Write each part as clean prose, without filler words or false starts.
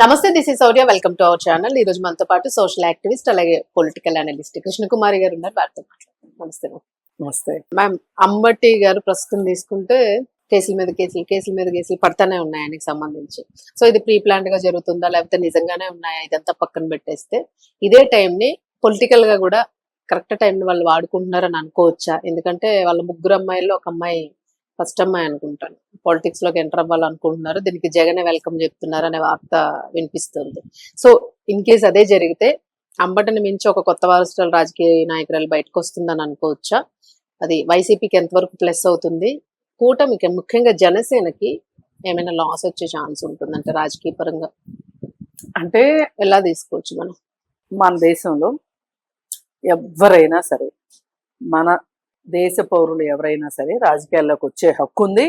నమస్తే, this is Saurya. Welcome to our channel. ఈ రోజు మనతో పాటు సోషల్ యాక్టివిస్ట్ అలాగే పొలిటికల్ అనలిస్ట్ కృష్ణకుమారి గారు ఉన్నారు. వారితో మాట్లాడుతున్నాం. నమస్తే మ్యామ్. నమస్తే మ్యామ్, అంబటి గారు ప్రస్తుతం తీసుకుంటే కేసుల మీద కేసులు పడతానే ఉన్నాయి ఆయనకి సంబంధించి. సో ఇది ప్రీ ప్లాన్డ్ గా జరుగుతుందా లేకపోతే నిజంగానే ఉన్నాయా ఇదంతా పక్కన పెట్టేస్తే ఇదే టైంని పొలిటికల్ గా కూడా కరెక్ట్ టైంని వాళ్ళు వాడుకుంటున్నారని అనుకోవచ్చా? ఎందుకంటే వాళ్ళ ముగ్గురు అమ్మాయిల్లో ఒక అమ్మాయి ఫస్ట్ అమ్మాయి అనుకుంటాను పాలిటిక్స్ లోకి ఎంటర్ అవ్వాలనుకుంటున్నారు. దీనికి జగనే వెల్కమ్ చెప్తున్నారు అనే వార్త వినిపిస్తుంది. సో ఇన్ కేస్ అదే జరిగితే అంబటిని మించి ఒక కొత్త వారసురాలు రాజకీయ నాయకురాలు బయటకు వస్తుందని అనుకోవచ్చా? అది వైసీపీకి ఎంతవరకు ప్లస్ అవుతుంది? కూటమికి ముఖ్యంగా జనసేనకి ఏమైనా లాస్ వచ్చే ఛాన్స్ ఉంటుందంటే రాజకీయ పరంగా అంటే ఎలా తీసుకోవచ్చు మనం? మన దేశంలో ఎవరైనా సరే, మన దేశ పౌరులు ఎవరైనా సరే రాజకీయాల్లోకి వచ్చే హక్కు ఉంది,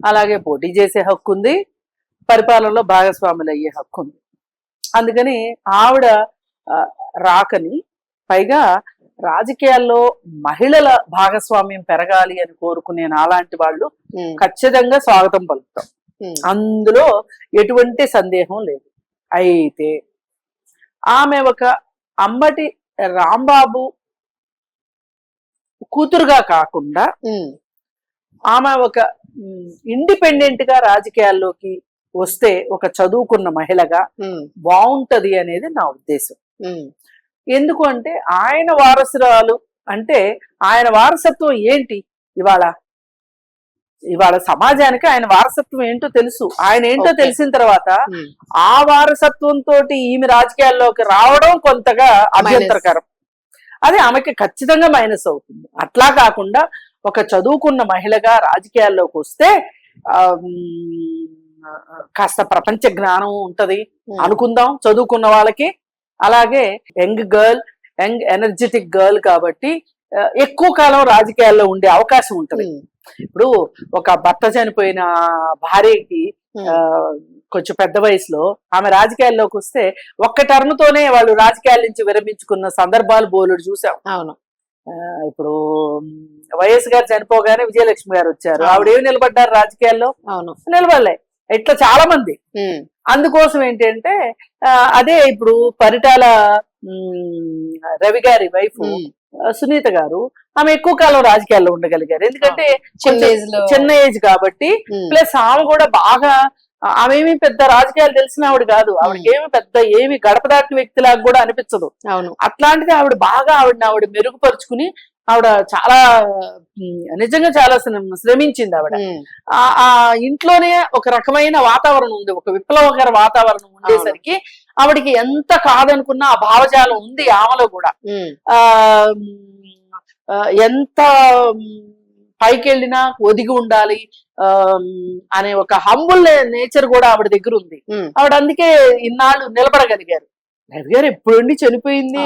అలాగే పోటీ చేసే హక్కు ఉంది, పరిపాలనలో భాగస్వాములు అయ్యే హక్కు ఉంది. అందుకని ఆవిడ రాకని, పైగా రాజకీయాల్లో మహిళల భాగస్వామ్యం పెరగాలి అని కోరుకునే నాలాంటి వాళ్ళు ఖచ్చితంగా స్వాగతం పలుకుతాం. అందులో ఎటువంటి సందేహం లేదు. అయితే ఆమె ఒక అంబటి రాంబాబు కూతురుగా కాకుండా ఆమె ఒక ఇండిపెండెంట్ గా రాజకీయాల్లోకి వస్తే ఒక చదువుకున్న మహిళగా బాగుంటది అనేది నా ఉద్దేశం. ఎందుకు అంటే ఆయన వారసురాలు అంటే ఆయన వారసత్వం ఏంటి? ఇవాళ సమాజానికి ఆయన వారసత్వం ఏంటో తెలుసు. ఆయన ఏంటో తెలిసిన తర్వాత ఆ వారసత్వంతో ఈమె రాజకీయాల్లోకి రావడం కొంతగా అభ్యంతరకరం. అది ఆమెకి ఖచ్చితంగా మైనస్ అవుతుంది. అట్లా కాకుండా ఒక చదువుకున్న మహిళగా రాజకీయాల్లోకి వస్తే కాస్త ప్రపంచ జ్ఞానం ఉంటది అనుకుందాం చదువుకున్న వాళ్ళకి. అలాగే యంగ్ ఎనర్జెటిక్ గర్ల్ కాబట్టి ఎక్కువ కాలం రాజకీయాల్లో ఉండే అవకాశం ఉంటది. ఇప్పుడు ఒక భర్త చనిపోయిన భార్యకి కొంచెం పెద్ద వయసులో ఆమె రాజకీయాల్లోకి వస్తే ఒక్క టర్మ్ తోనే వాళ్ళు రాజకీయాల నుంచి విరమించుకున్న సందర్భాలు బోలుడు చూసాం. అవును. ఇప్పుడు వైఎస్ గారు చనిపోగానే విజయలక్ష్మి గారు వచ్చారు. ఆవిడేమి నిలబడ్డారు రాజకీయాల్లో? అవును, నిలబడలే. ఇట్లా చాలా మంది. అందుకోసం ఏంటంటే అదే ఇప్పుడు పరిటాల రవి గారి వైఫ్ సునీత గారు, ఆమె ఎక్కువ కాలం రాజకీయాల్లో ఉండగలిగారు. ఎందుకంటే చిన్న ఏజ్ కాబట్టి, ప్లస్ ఆమె కూడా బాగా, ఆమె పెద్ద రాజకీయాలు తెలిసిన ఆవిడ కాదు. ఆవిడకి ఏమి గడప దాటిన వ్యక్తిలాగా కూడా అనిపించదు. అట్లాంటిది ఆవిడ బాగా ఆవిడ మెరుగుపరుచుకుని ఆవిడ చాలా నిజంగా చాలా శ్రమించింది. ఆవిడ ఆ ఇంట్లోనే ఒక రకమైన వాతావరణం ఉంది, ఒక విప్లవకర వాతావరణం ఉండేసరికి ఆవిడకి ఎంత కాదనుకున్నా ఆ భావజాలం ఉంది ఆమెలో కూడా. ఎంత పైకి వెళ్ళినా ఒదిగి ఉండాలి అనే ఒక హంబుల్ నేచర్ కూడా ఆవిడ దగ్గర ఉంది. ఆవిడ అందుకే ఇన్నాళ్ళు నిలబడగలిగారు. రవి గారు ఎప్పుడుండి చనిపోయింది,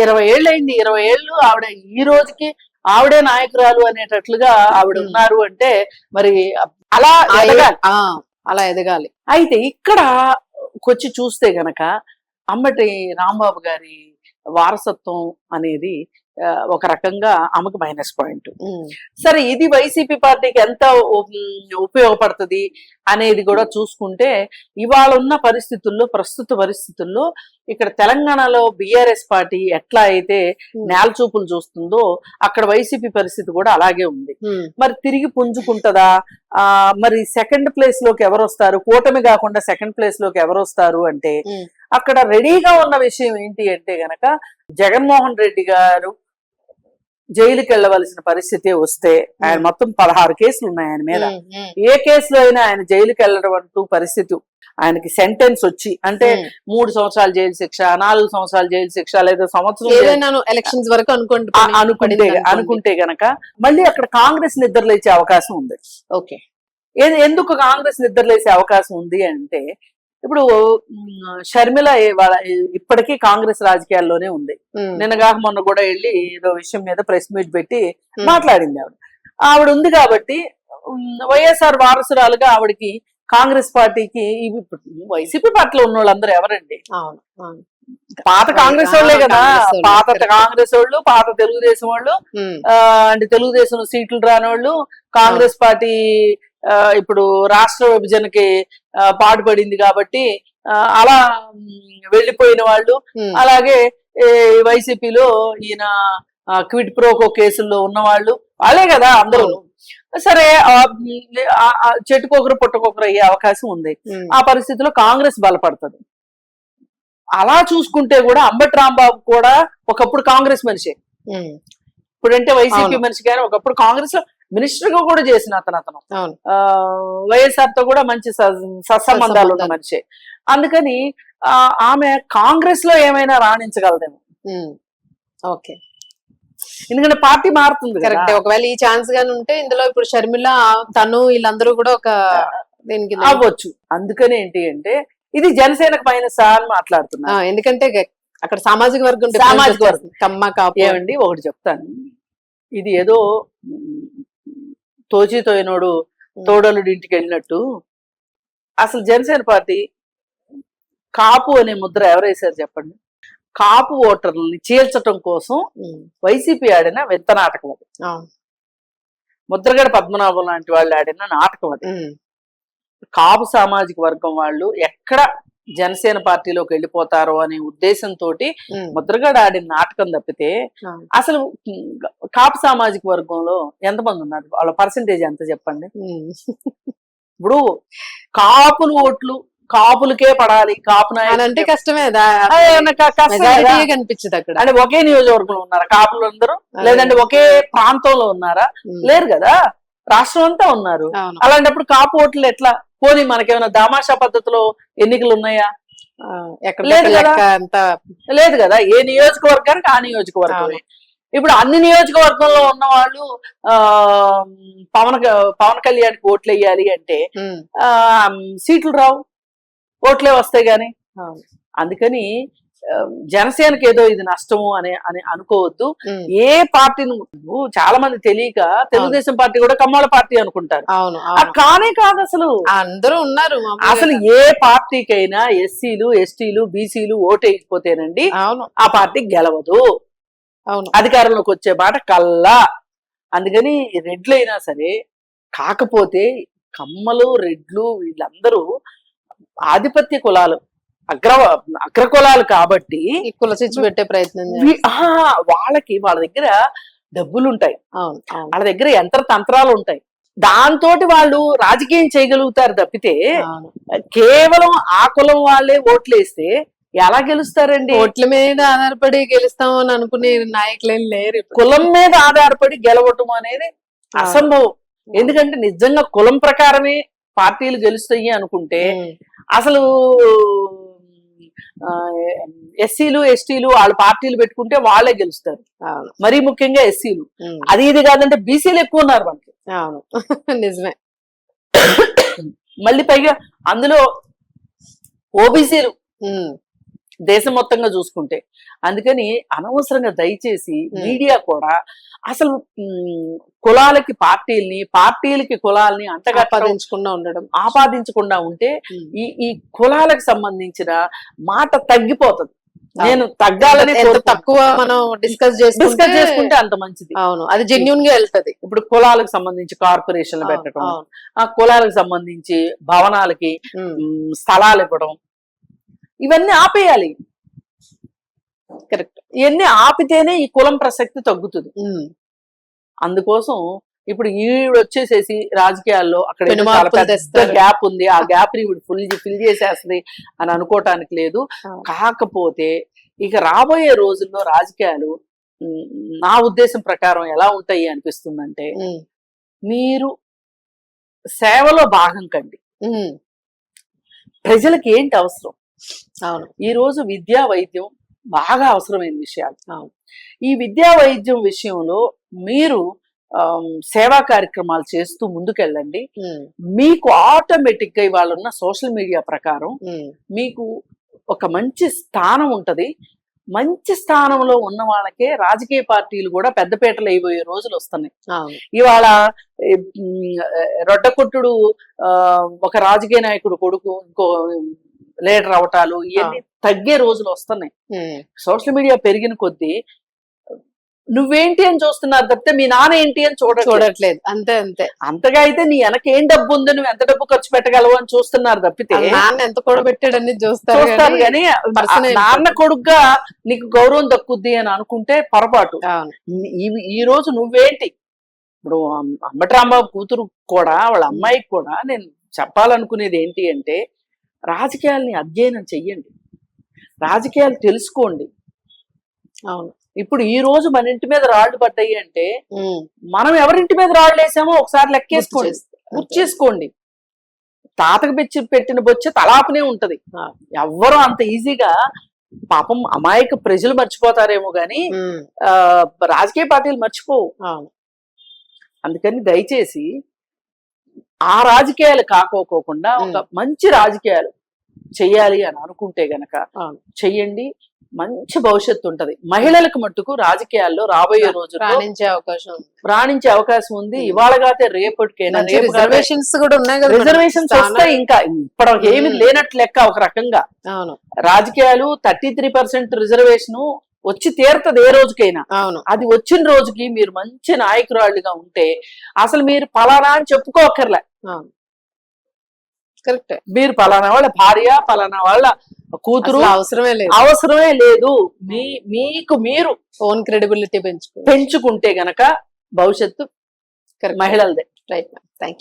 20 ఏళ్ళు అయింది. 20 ఏళ్ళు ఆవిడ ఈ రోజుకి ఆవిడే నాయకురాలు అనేటట్లుగా ఆవిడ ఉన్నారు అంటే మరి అలా ఎదగాలి. అయితే ఇక్కడ వచ్చి చూస్తే గనక అంబటి రాంబాబు గారి వారసత్వం అనేది ఒక రకంగా ఆమెకు మైనస్ పాయింట్. సరే, ఇది వైసీపీ పార్టీకి ఎంత ఉపయోగపడుతుంది అనేది కూడా చూసుకుంటే, ఇవాళ ఉన్న ప్రస్తుత పరిస్థితుల్లో ఇక్కడ తెలంగాణలో బీఆర్ఎస్ పార్టీ ఎట్లా అయితే నేల చూపులు చూస్తుందో అక్కడ వైసీపీ పరిస్థితి కూడా అలాగే ఉంది. మరి తిరిగి పుంజుకుంటదా? మరి సెకండ్ ప్లేస్ లోకి ఎవరు వస్తారు? కూటమి కాకుండా సెకండ్ ప్లేస్ లోకి ఎవరు వస్తారు అంటే అక్కడ రెడీగా ఉన్న విషయం ఏంటి అంటే గనక జగన్మోహన్ రెడ్డి గారు జైలుకి వెళ్ళవలసిన పరిస్థితి వస్తే, ఆయన మొత్తం 16 కేసులు ఉన్నాయి ఆయన మీద. ఏ కేసులో అయినా ఆయన జైలుకి వెళ్ళడం అంటూ పరిస్థితి, ఆయనకి సెంటెన్స్ వచ్చి అంటే 3 సంవత్సరాలు జైలు శిక్ష, 4 సంవత్సరాలు జైలు శిక్ష, లేదా సంవత్సరం ఎలక్షన్స్ వరకు అనుకుంటే గనక మళ్ళీ అక్కడ కాంగ్రెస్ నిద్రలేసే అవకాశం ఉంది. ఓకే, ఎందుకు కాంగ్రెస్ నిద్రలేసే అవకాశం ఉంది అంటే, ఇప్పుడు షర్మిల ఇప్పటికీ కాంగ్రెస్ రాజకీయాల్లోనే ఉంది. నిన్నగా మొన్న కూడా వెళ్ళి ఏదో విషయం మీద ప్రెస్ మీట్ పెట్టి మాట్లాడింది. ఆవిడ ఉంది కాబట్టి వైఎస్ఆర్ వారసురాలుగా ఆవిడకి కాంగ్రెస్ పార్టీకి, వైసీపీ పార్టీలో ఉన్న వాళ్ళందరూ ఎవరండి? పాత కాంగ్రెస్ వాళ్ళే కదా. పాత కాంగ్రెస్ వాళ్ళు, పాత తెలుగుదేశం వాళ్ళు, అంటే తెలుగుదేశం సీట్లు రానివాళ్ళు, కాంగ్రెస్ పార్టీ ఇప్పుడు రాష్ట్ర విభజనకి పాటుపడింది కాబట్టి అలా వెళ్ళిపోయిన వాళ్ళు, ఉమ్, అలాగే వైసీపీలో ఈయన క్విడ్ ప్రోకో కేసుల్లో ఉన్నవాళ్ళు వాళ్ళే కదా అందరూ. సరే చెట్టుకొకరు పుట్టకొకరు అయ్యే అవకాశం ఉంది. ఉమ్, ఆ పరిస్థితిలో కాంగ్రెస్ బలపడుతుంది. అలా చూసుకుంటే కూడా అంబటి రాంబాబు కూడా ఒకప్పుడు కాంగ్రెస్ మనిషే, ఉమ్, ఇప్పుడంటే వైసీపీ అవును. మనిషి, కానీ ఒకప్పుడు కాంగ్రెస్ లో మినిస్టర్ గా కూడా చేసిన అతను అవును. వైఎస్ఆర్ తో కూడా మంచి సత్సంబంధాలు ఉన్న మనిషే. అందుకని ఆమె కాంగ్రెస్ లో ఏమైనా రాణించగలదేమో. ఉమ్, ఓకే, ఎందుకంటే పార్టీ మారుతుంది కదా. కరెక్ట్. ఒకవేళ ఈ ఛాన్స్ గాని ఉంటే ఇందులో ఇప్పుడు షర్మిల తను వీళ్ళందరూ కూడా ఒక దీనికి అవ్వచ్చు. అందుకని ఏంటి అంటే ఇది జనసేనకు మైనస్ అని మాట్లాడుతున్నా. ఎందుకంటే అక్కడ సామాజిక వర్గం సామాజిక వర్గం. కమ్మ కాపు. ఏమండి ఒకటి చెప్తాను, ఇది ఏదో తోచితోయినోడు తోడలుడి ఇంటికి వెళ్ళినట్టు అసలు జనసేన పార్టీ కాపు అనే ముద్ర ఎవరేసారు చెప్పండి? కాపు ఓటర్లని చీల్చటం కోసం వైసీపీ ఆడిన వింత నాటకం అది. ముద్రగడ పద్మనాభం లాంటి వాళ్ళు ఆడిన నాటకం అది. కాపు సామాజిక వర్గం వాళ్ళు ఎక్కడ జనసేన పార్టీలోకి వెళ్ళిపోతారో అనే ఉద్దేశంతో ముద్రగడ ఆడిన నాటకం తప్పితే అసలు కాపు సామాజిక వర్గంలో ఎంతమంది ఉన్నారు, వాళ్ళ పర్సంటేజ్ ఎంత చెప్పండి? ఇప్పుడు కాపులు ఓట్లు కాపులకే పడాలి, కాపు అంటే కష్టమే కనిపించదు అక్కడ. అంటే ఒకే నియోజకవర్గంలో ఉన్నారా కాపులు అందరూ? లేదంటే ఒకే ప్రాంతంలో ఉన్నారా? లేరు కదా, రాష్ట్రం అంతా ఉన్నారు. అలాంటప్పుడు కాపు ఓట్లు ఎట్లా? పోనీ మనకేమైనా దామాషా పద్ధతిలో ఎన్నికలు ఉన్నాయా? లేదు కదా. ఏ నియోజకవర్గానికి ఆ నియోజకవర్గమే. ఇప్పుడు అన్ని నియోజకవర్గంలో ఉన్న వాళ్ళు పవన్ కళ్యాణ్కి ఓట్లు వేయాలి అంటే సీట్లు రావు, ఓట్లే వస్తాయి గాని. అందుకని జనసేనకి ఏదో ఇది నష్టము అని అనుకోవద్దు. ఏ పార్టీని చాలా మంది తెలియక తెలుగుదేశం పార్టీ కూడా కమ్మాల పార్టీ అనుకుంటారు. కానే కాదు, అసలు అందరూ ఉన్నారు. అసలు ఏ పార్టీకైనా ఎస్సీలు ఎస్టీలు బీసీలు ఓటేయకపోతేనండి ఆ పార్టీ గెలవదు, అధికారంలోకి వచ్చే మాట కల్లా. అందుకని రెడ్లు అయినా సరే, కాకపోతే కమ్మలు రెడ్లు వీళ్ళందరూ ఆధిపత్య కులాలు, అగ్ర కులాలు కాబట్టి కులచిచ్చు పెట్టే ప్రయత్నం వాళ్ళ దగ్గర డబ్బులు ఉంటాయి, వాళ్ళ దగ్గర యంత్ర తంత్రాలు ఉంటాయి. దాంతో వాళ్ళు రాజకీయం చేయగలుగుతారు తప్పితే కేవలం ఆ కులం వాళ్ళే ఓట్లేస్తే ఎలా గెలుస్తారండి? ఓట్ల మీద ఆధారపడి గెలుస్తాం అని అనుకునే నాయకులేం లేరు. కులం మీద ఆధారపడి గెలవటం అనేది అసంభవం. ఎందుకంటే నిజంగా కులం ప్రకారమే పార్టీలు గెలుస్తాయి అనుకుంటే అసలు ఎస్సీలు ఎస్టీలు వాళ్ళు పార్టీలు పెట్టుకుంటే వాళ్ళే గెలుస్తారు. మరీ ముఖ్యంగా ఎస్సీలు. అది ఇది కాదంటే బీసీలు ఎక్కువ ఉన్నారు మనకి. నిజమే. మళ్ళీ పైగా అందులో ఓబీసీలు దేశం మొత్తంగా చూసుకుంటే. అందుకని అనవసరంగా దయచేసి మీడియా కూడా అసలు కులాలకి పార్టీల్ని, పార్టీలకి కులాలని ఆపాదించకుండా ఉంటే ఈ కులాలకు సంబంధించిన మాట తగ్గిపోతుంది. నేను తగ్గాలని తక్కువ మనం డిస్కస్ చేసుకుంటే అంత మంచిది. అవును, అది జెన్యూన్ గా వెళ్తది. ఇప్పుడు కులాలకు సంబంధించి కార్పొరేషన్లు పెట్టడం, ఆ కులాలకు సంబంధించి భవనాలకి స్థలాలు ఇవ్వడం, ఇవన్నీ ఆపేయాలి. కరెక్ట్. ఇవన్నీ ఆపితేనే ఈ కులం ప్రసక్తి తగ్గుతుంది. అందుకోసం ఇప్పుడు ఈవిడ వచ్చేసేసి రాజకీయాల్లో అక్కడ గ్యాప్ ఉంది, ఆ గ్యాప్ ని ఈవిడ ఫిల్ చేసేస్తుంది అని అనుకోవటానికి లేదు. కాకపోతే ఇక రాబోయే రోజుల్లో రాజకీయాలు నా ఉద్దేశం ప్రకారం ఎలా ఉంటాయి అనిపిస్తుందంటే, మీరు సేవలో భాగం కండి. ప్రజలకి ఏంటి అవసరం? ఈ రోజు విద్యా వైద్యం బాగా అవసరమైన విషయాలు. ఈ విద్యా వైద్యం విషయంలో మీరు సేవా కార్యక్రమాలు చేస్తూ ముందుకెళ్ళండి. మీకు ఆటోమేటిక్ గా ఇవాళ ఉన్న సోషల్ మీడియా ప్రకారం మీకు ఒక మంచి స్థానం ఉంటది. మంచి స్థానంలో ఉన్న వాళ్ళకే రాజకీయ పార్టీలు కూడా పెద్దపీటలు అయిపోయే రోజులు వస్తున్నాయి. ఇవాళ రొడ్డకొట్టుడు ఒక రాజకీయ నాయకుడు కొడుకు ఇంకో లీడర్ అవటాలు ఇవన్నీ తగ్గే రోజులు వస్తున్నాయి. సోషల్ మీడియా పెరిగిన కొద్దీ నువ్వేంటి అని చూస్తున్నారు తప్పితే మీ నాన్న ఏంటి అని చూడట్లేదు. అంతే అంతే. అంతగా అయితే నీ వెనక ఏం డబ్బు ఉంది, నువ్వు ఎంత డబ్బు ఖర్చు పెట్టగలవు అని చూస్తున్నారు తప్పితే వాళ్ళ నాన్న ఎంత కూడబెట్టాడని చూస్తారు చూస్తారు కానీ personal నాన్న కొడుగ్గా నీకు గౌరవం దక్కుద్ది అని అనుకుంటే పొరపాటు. అవును. ఈ రోజు నువ్వేంటి, ఇప్పుడు అంబటి రాంబాబు కూతురు కూడా వాళ్ళ అమ్మాయికి కూడా నేను చెప్పాలనుకునేది ఏంటి అంటే, రాజకీయాల్ని అధ్యయనం చెయ్యండి, రాజకీయాలు తెలుసుకోండి. అవును. ఇప్పుడు ఈ రోజు మన ఇంటి మీద రాళ్లు పడ్డాయి అంటే మనం ఎవరింటి మీద రాళ్ళు వేసామో ఒకసారి లెక్కేసుకోండి, గుర్తు చేసుకోండి. తాతకు పెట్టిన బొచ్చే తలాపనే ఉంటది. ఎవ్వరూ అంత ఈజీగా, పాపం అమాయక ప్రజలు మర్చిపోతారేమో గాని రాజకీయ పార్టీలు మర్చిపోవు. అందుకని దయచేసి ఆ రాజకీయాలు కాకోకుండా ఒక మంచి రాజకీయాలు చెయ్యాలి అని అనుకుంటే గనక చెయ్యండి, మంచి భవిష్యత్తు ఉంటది. మహిళలకు మట్టుకు రాజకీయాల్లో రాబోయే రోజుల్లో రాణించే అవకాశం ఉంది. ఇవాళగాతే రేపటికైనా రిజర్వేషన్స్ కూడా ఉన్నాయి కదా, రిజర్వేషన్స్ వస్తాయి. ఇంకా ఇప్పుడు ఏమి లేనట్లు లెక్క ఒక రకంగా. రాజకీయాలు 33% రిజర్వేషన్ వచ్చి తీరుతుంది ఏ రోజుకైనా. అది వచ్చిన రోజుకి మీరు మంచి నాయకురాళ్ళుగా ఉంటే అసలు మీరు పలానా అని చెప్పుకోకర్లే. కరెక్ట్. మీరు పలానా వాళ్ళ భార్య, పలానా వాళ్ళ కూతురు అవసరమే లేదు. మీకు మీరు ఓన్ క్రెడిబిలిటీ పెంచుకుంటే గనక భవిష్యత్తు మహిళలదే. రైట్. Thank you.